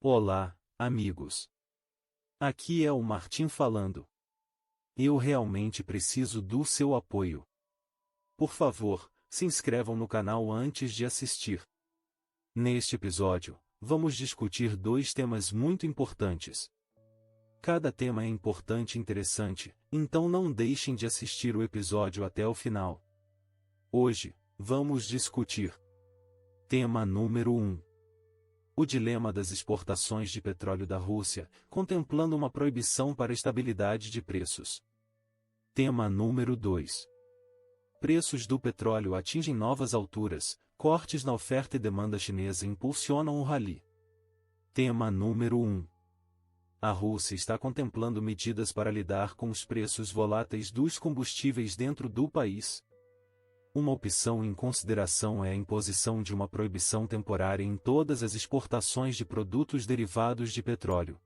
Olá, amigos. Aqui é o Martim falando. Eu realmente preciso do seu apoio. Por favor, se inscrevam no canal antes de assistir. Neste episódio, vamos discutir dois temas muito importantes. Cada tema é importante e interessante, então não deixem de assistir o episódio até o final. Hoje, vamos discutir. Tema número 1. O dilema das exportações de petróleo da Rússia, contemplando uma proibição para estabilidade de preços. Tema número 2. Preços do petróleo atingem novas alturas, cortes na oferta e demanda chinesa impulsionam o rally. Tema número 1. A Rússia está contemplando medidas para lidar com os preços voláteis dos combustíveis dentro do país. Uma opção em consideração é a imposição de uma proibição temporária em todas as exportações de produtos derivados de petróleo.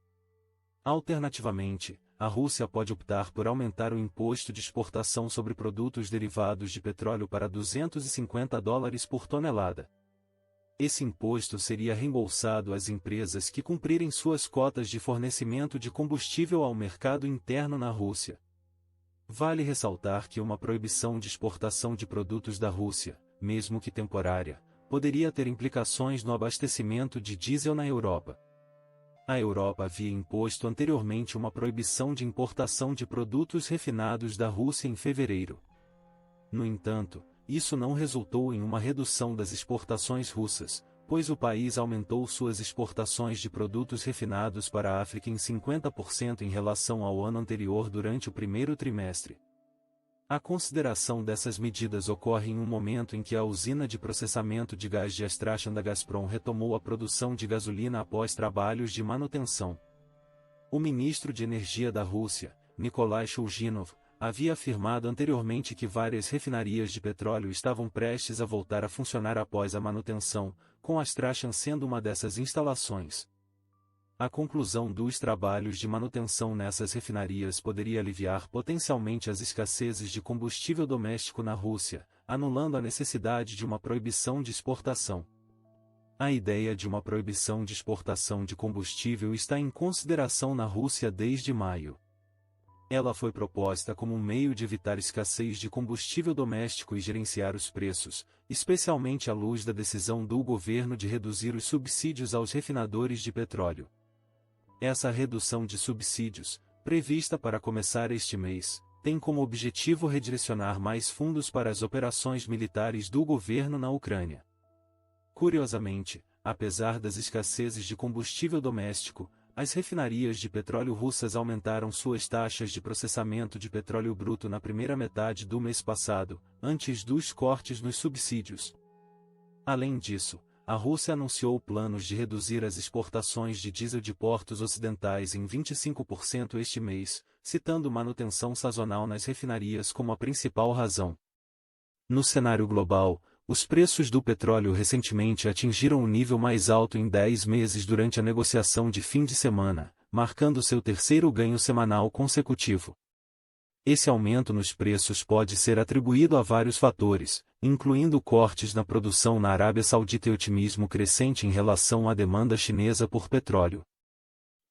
Alternativamente, a Rússia pode optar por aumentar o imposto de exportação sobre produtos derivados de petróleo para $250 por tonelada. Esse imposto seria reembolsado às empresas que cumprirem suas cotas de fornecimento de combustível ao mercado interno na Rússia. Vale ressaltar que uma proibição de exportação de produtos da Rússia, mesmo que temporária, poderia ter implicações no abastecimento de diesel na Europa. A Europa havia imposto anteriormente uma proibição de importação de produtos refinados da Rússia em fevereiro. No entanto, isso não resultou em uma redução das exportações russas, pois o país aumentou suas exportações de produtos refinados para a África em 50% em relação ao ano anterior durante o primeiro trimestre. A consideração dessas medidas ocorre em um momento em que a usina de processamento de gás de Astrachan da Gazprom retomou a produção de gasolina após trabalhos de manutenção. O ministro de Energia da Rússia, Nikolai Shulginov, havia afirmado anteriormente que várias refinarias de petróleo estavam prestes a voltar a funcionar após a manutenção, com Astrachan sendo uma dessas instalações. A conclusão dos trabalhos de manutenção nessas refinarias poderia aliviar potencialmente as escassezes de combustível doméstico na Rússia, anulando a necessidade de uma proibição de exportação. A ideia de uma proibição de exportação de combustível está em consideração na Rússia desde maio. Ela foi proposta como um meio de evitar escassez de combustível doméstico e gerenciar os preços, especialmente à luz da decisão do governo de reduzir os subsídios aos refinadores de petróleo. Essa redução de subsídios, prevista para começar este mês, tem como objetivo redirecionar mais fundos para as operações militares do governo na Ucrânia. Curiosamente, apesar das escassezes de combustível doméstico, as refinarias de petróleo russas aumentaram suas taxas de processamento de petróleo bruto na primeira metade do mês passado, antes dos cortes nos subsídios. Além disso, a Rússia anunciou planos de reduzir as exportações de diesel de portos ocidentais em 25% este mês, citando manutenção sazonal nas refinarias como a principal razão. No cenário global, os preços do petróleo recentemente atingiram o nível mais alto em 10 meses durante a negociação de fim de semana, marcando seu terceiro ganho semanal consecutivo. Esse aumento nos preços pode ser atribuído a vários fatores, incluindo cortes na produção na Arábia Saudita e otimismo crescente em relação à demanda chinesa por petróleo.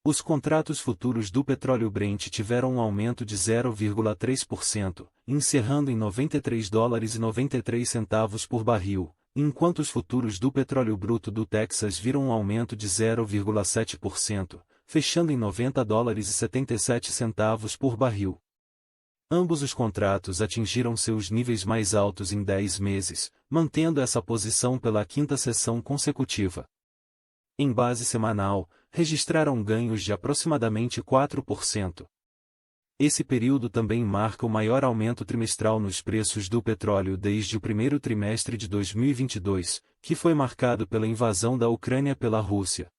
Os contratos futuros do petróleo Brent tiveram um aumento de 0,3%, encerrando em $93,93 por barril, enquanto os futuros do petróleo bruto do Texas viram um aumento de 0,7%, fechando em $90,77 por barril. Ambos os contratos atingiram seus níveis mais altos em 10 meses, mantendo essa posição pela quinta sessão consecutiva. Em base semanal, registraram ganhos de aproximadamente 4%. Esse período também marca o maior aumento trimestral nos preços do petróleo desde o primeiro trimestre de 2022, que foi marcado pela invasão da Ucrânia pela Rússia.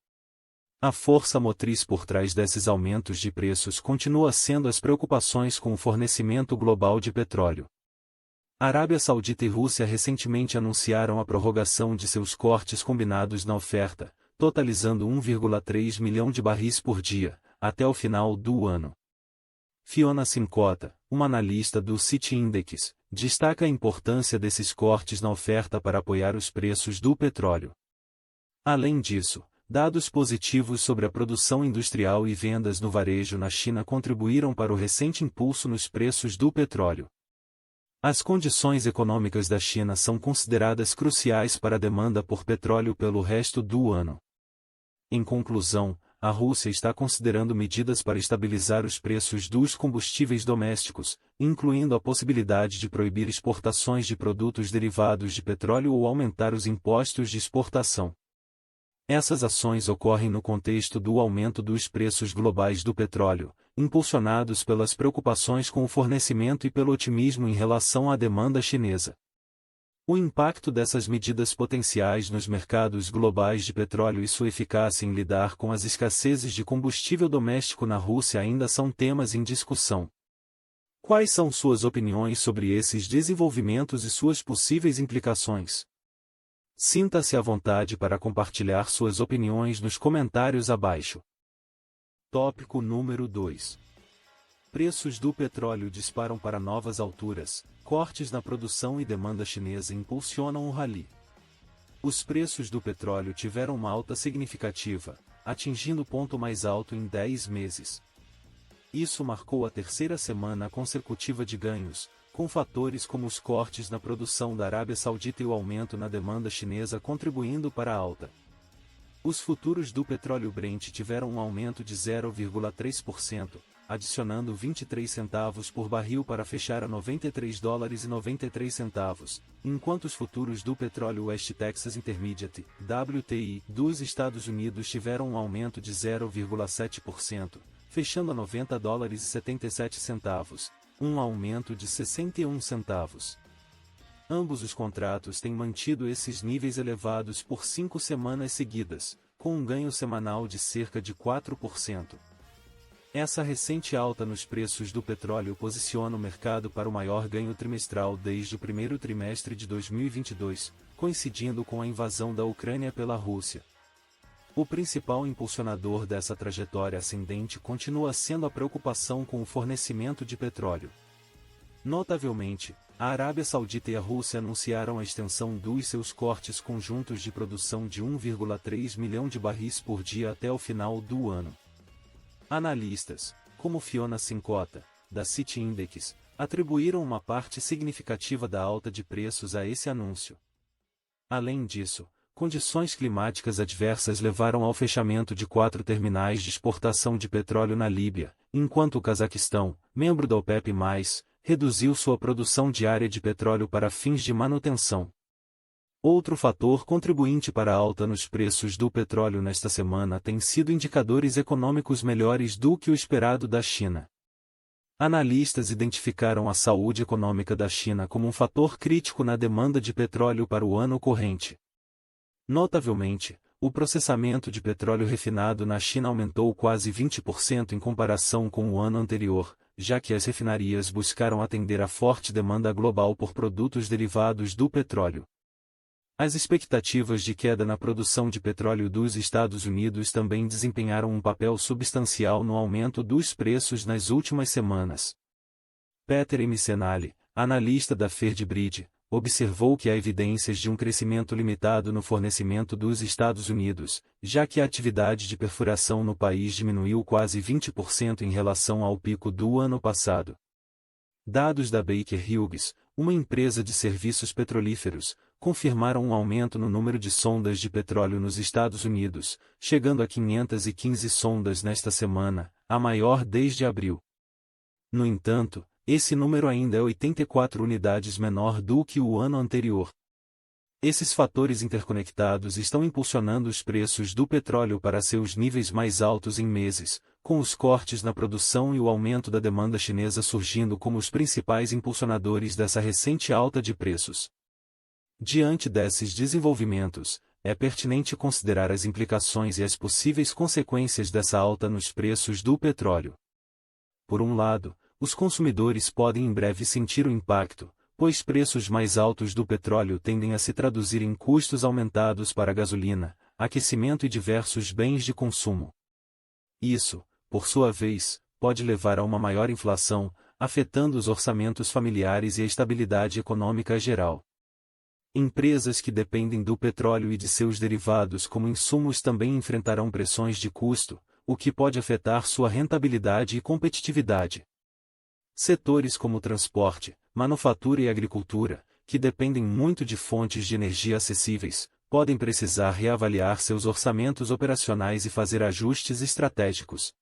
A força motriz por trás desses aumentos de preços continua sendo as preocupações com o fornecimento global de petróleo. Arábia Saudita e Rússia recentemente anunciaram a prorrogação de seus cortes combinados na oferta, totalizando 1,3 milhão de barris por dia, até o final do ano. Fiona Simcota, uma analista do Citi Index, destaca a importância desses cortes na oferta para apoiar os preços do petróleo. Além disso, Dados positivos sobre a produção industrial e vendas no varejo na China contribuíram para o recente impulso nos preços do petróleo. As condições econômicas da China são consideradas cruciais para a demanda por petróleo pelo resto do ano. Em conclusão, a Rússia está considerando medidas para estabilizar os preços dos combustíveis domésticos, incluindo a possibilidade de proibir exportações de produtos derivados de petróleo ou aumentar os impostos de exportação. Essas ações ocorrem no contexto do aumento dos preços globais do petróleo, impulsionados pelas preocupações com o fornecimento e pelo otimismo em relação à demanda chinesa. O impacto dessas medidas potenciais nos mercados globais de petróleo e sua eficácia em lidar com as escassezes de combustível doméstico na Rússia ainda são temas em discussão. Quais são suas opiniões sobre esses desenvolvimentos e suas possíveis implicações? Sinta-se à vontade para compartilhar suas opiniões nos comentários abaixo. Tópico número 2. Preços do petróleo disparam para novas alturas, cortes na produção e demanda chinesa impulsionam o rally. Os preços do petróleo tiveram uma alta significativa, atingindo o ponto mais alto em 10 meses. Isso marcou a terceira semana consecutiva de ganhos, com fatores como os cortes na produção da Arábia Saudita e o aumento na demanda chinesa contribuindo para a alta. Os futuros do petróleo Brent tiveram um aumento de 0,3%, adicionando 23 centavos por barril para fechar a $93,93, enquanto os futuros do petróleo West Texas Intermediate, WTI, dos Estados Unidos tiveram um aumento de 0,7%, fechando a $90,77, um aumento de 61 centavos. Ambos os contratos têm mantido esses níveis elevados por 5 semanas seguidas, com um ganho semanal de cerca de 4%. Essa recente alta nos preços do petróleo posiciona o mercado para o maior ganho trimestral desde o primeiro trimestre de 2022, coincidindo com a invasão da Ucrânia pela Rússia. O principal impulsionador dessa trajetória ascendente continua sendo a preocupação com o fornecimento de petróleo. Notavelmente, a Arábia Saudita e a Rússia anunciaram a extensão dos seus cortes conjuntos de produção de 1,3 milhão de barris por dia até o final do ano. Analistas, como Fiona Sincota, da Citi Index, atribuíram uma parte significativa da alta de preços a esse anúncio. Além disso, condições climáticas adversas levaram ao fechamento de 4 terminais de exportação de petróleo na Líbia, enquanto o Cazaquistão, membro da OPEP+, reduziu sua produção diária de petróleo para fins de manutenção. Outro fator contribuinte para a alta nos preços do petróleo nesta semana tem sido indicadores econômicos melhores do que o esperado da China. Analistas identificaram a saúde econômica da China como um fator crítico na demanda de petróleo para o ano corrente. Notavelmente, o processamento de petróleo refinado na China aumentou quase 20% em comparação com o ano anterior, já que as refinarias buscaram atender à forte demanda global por produtos derivados do petróleo. As expectativas de queda na produção de petróleo dos Estados Unidos também desempenharam um papel substancial no aumento dos preços nas últimas semanas. Peter M. Senali, analista da Ferdbridge, observou que há evidências de um crescimento limitado no fornecimento dos Estados Unidos, já que a atividade de perfuração no país diminuiu quase 20% em relação ao pico do ano passado. Dados da Baker Hughes, uma empresa de serviços petrolíferos, confirmaram um aumento no número de sondas de petróleo nos Estados Unidos, chegando a 515 sondas nesta semana, a maior desde abril. No entanto, esse número ainda é 84 unidades menor do que o ano anterior. Esses fatores interconectados estão impulsionando os preços do petróleo para seus níveis mais altos em meses, com os cortes na produção e o aumento da demanda chinesa surgindo como os principais impulsionadores dessa recente alta de preços. Diante desses desenvolvimentos, é pertinente considerar as implicações e as possíveis consequências dessa alta nos preços do petróleo. Por um lado, os consumidores podem em breve sentir o impacto, pois preços mais altos do petróleo tendem a se traduzir em custos aumentados para gasolina, aquecimento e diversos bens de consumo. Isso, por sua vez, pode levar a uma maior inflação, afetando os orçamentos familiares e a estabilidade econômica geral. Empresas que dependem do petróleo e de seus derivados como insumos também enfrentarão pressões de custo, o que pode afetar sua rentabilidade e competitividade. Setores como transporte, manufatura e agricultura, que dependem muito de fontes de energia acessíveis, podem precisar reavaliar seus orçamentos operacionais e fazer ajustes estratégicos.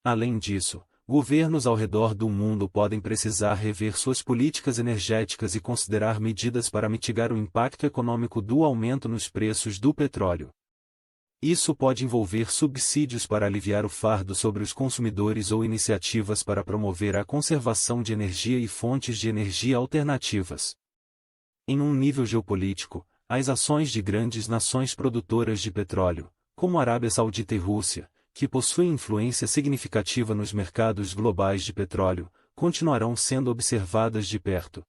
Além disso, governos ao redor do mundo podem precisar rever suas políticas energéticas e considerar medidas para mitigar o impacto econômico do aumento nos preços do petróleo. Isso pode envolver subsídios para aliviar o fardo sobre os consumidores ou iniciativas para promover a conservação de energia e fontes de energia alternativas. Em um nível geopolítico, as ações de grandes nações produtoras de petróleo, como Arábia Saudita e Rússia, que possuem influência significativa nos mercados globais de petróleo, continuarão sendo observadas de perto.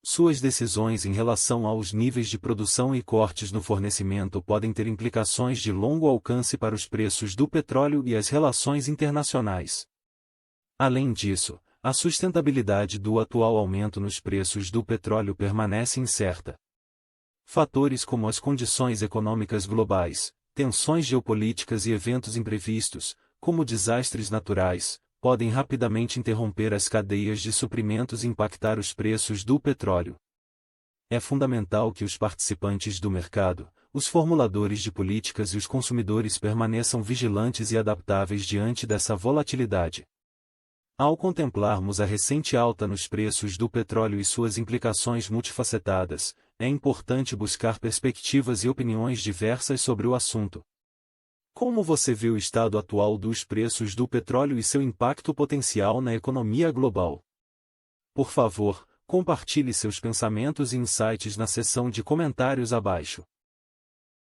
Suas decisões em relação aos níveis de produção e cortes no fornecimento podem ter implicações de longo alcance para os preços do petróleo e as relações internacionais. Além disso, a sustentabilidade do atual aumento nos preços do petróleo permanece incerta. Fatores como as condições econômicas globais, tensões geopolíticas e eventos imprevistos, como desastres naturais, podem rapidamente interromper as cadeias de suprimentos e impactar os preços do petróleo. É fundamental que os participantes do mercado, os formuladores de políticas e os consumidores permaneçam vigilantes e adaptáveis diante dessa volatilidade. Ao contemplarmos a recente alta nos preços do petróleo e suas implicações multifacetadas, é importante buscar perspectivas e opiniões diversas sobre o assunto. Como você vê o estado atual dos preços do petróleo e seu impacto potencial na economia global? Por favor, compartilhe seus pensamentos e insights na seção de comentários abaixo.